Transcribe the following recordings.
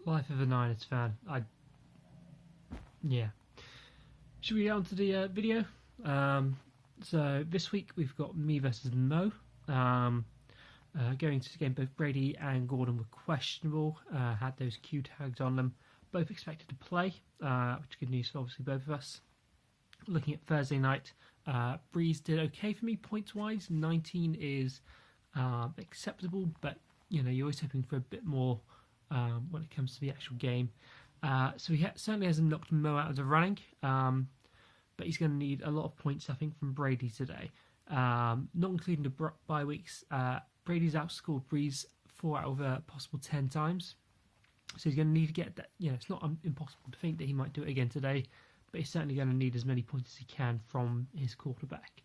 Life of a Niners fan. Yeah. Should we get on to the video? So this week we've got me versus Mo. Going to the game, both Brady and Gordon were questionable. Had those Q tags on them. Both expected to play, which is good news for obviously both of us. Looking at Thursday night, Breeze did okay for me points wise. 19 is acceptable, but you're always hoping for a bit more when it comes to the actual game. So he certainly hasn't knocked Mo out of the running, but he's going to need a lot of points, I think, from Brady today. Not including the bye weeks, Brady's outscored Breeze 4 out of a possible 10 times. So he's going to need to get that. It's not impossible to think that he might do it again today, but he's certainly going to need as many points as he can from his quarterback.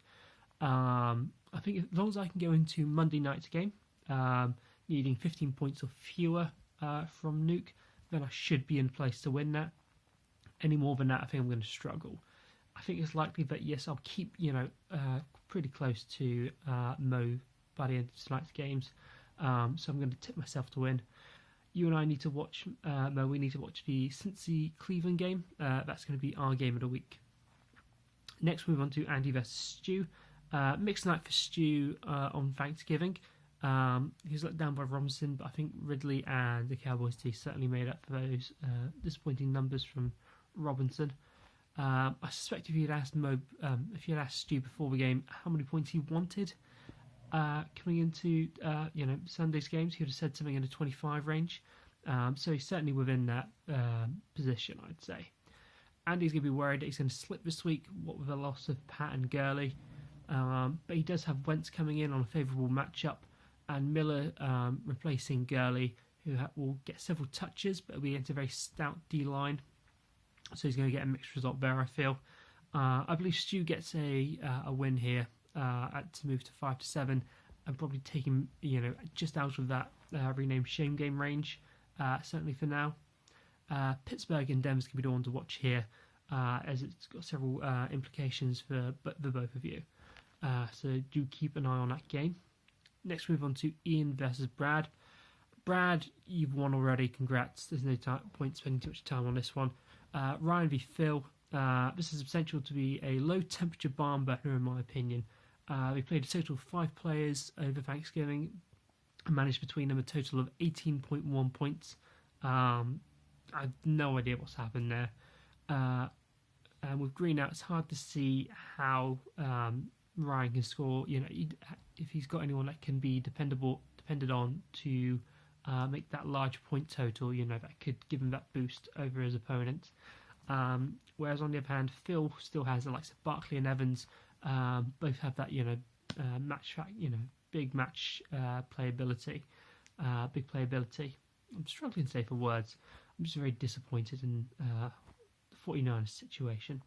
I think as long as I can go into Monday night's game, needing 15 points or fewer from Nuke, then I should be in place to win that. Any more than that, I think I'm going to struggle. I think it's likely that, yes, I'll keep, pretty close to Mo by the end of tonight's games. So I'm going to tip myself to win. You and I need to watch, Mo, we need to watch the Cincy-Cleveland game. That's going to be our game of the week. Next, we move on to Andy versus Stu. Mixed night for Stu on Thanksgiving. He was let down by Robinson, but I think Ridley and the Cowboys team certainly made up for those disappointing numbers from Robinson. I suspect if you had asked Stu before the game how many points he wanted coming into Sunday's games, he would have said something in the 25 range. So he's certainly within that position, I'd say. Andy's going to be worried that he's going to slip this week, what with the loss of Pat and Gurley. But he does have Wentz coming in on a favourable matchup, and Miller replacing Gurley, who will get several touches, but will be against a very stout D-line. So he's going to get a mixed result there, I feel. I believe Stu gets a win here to move to 5-7, and probably take him, just out of that renamed shame game range, certainly for now. Pittsburgh and Denver's going to be the one to watch here, as it's got several implications for the both of you. So do keep an eye on that game. Next, we move on to Ian versus Brad. Brad, you've won already. Congrats. There's no point spending too much time on this one. Ryan v Phil. This is potential to be a low-temperature barn burner, in my opinion. We played a total of 5 players over Thanksgiving and managed between them a total of 18.1 points. I have no idea what's happened there. And with Green out, it's hard to see how Ryan can score. If he's got anyone that can be depended on to make that large point total, that could give him that boost over his opponent. Whereas on the other hand, Phil still has the likes of Barkley and Evans. Both have that match, big match playability, big playability. I'm struggling to say for words. I'm just very disappointed in the 49ers situation.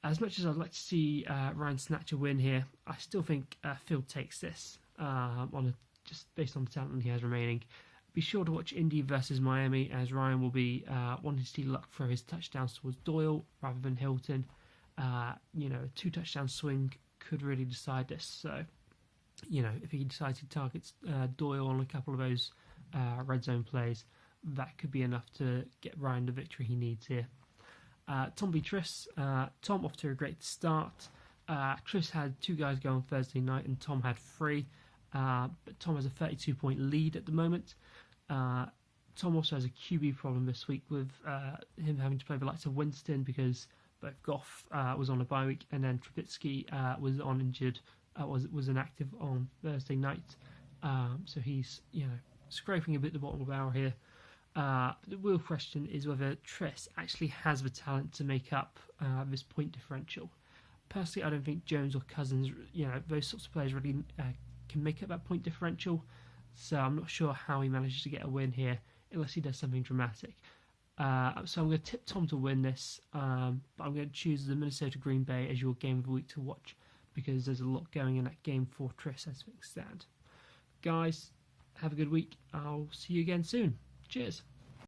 As much as I'd like to see Ryan snatch a win here, I still think Phil takes this just based on the talent he has remaining. Be sure to watch Indy versus Miami, as Ryan will be wanting to see luck throw his touchdowns towards Doyle rather than Hilton. A 2-touchdown swing could really decide this. So, if he decides to target Doyle on a couple of those red zone plays, that could be enough to get Ryan the victory he needs here. Tom v Tris. Tom off to a great start. Tris had 2 guys go on Thursday night, and Tom had 3. But Tom has a 32-point lead at the moment. Tom also has a QB problem this week with him having to play the likes of Winston because both Goff was on a bye week, and then Trubisky was on injured, was inactive on Thursday night. So he's scraping a bit the bottom of the barrel here. The real question is whether Tris actually has the talent to make up this point differential. Personally, I don't think Jones or Cousins, those sorts of players really can make up that point differential. So I'm not sure how he manages to get a win here unless he does something dramatic. So I'm going to tip Tom to win this, but I'm going to choose the Minnesota Green Bay as your game of the week to watch because there's a lot going in that game for Tris as things stand. Guys, have a good week. I'll see you again soon. Cheers.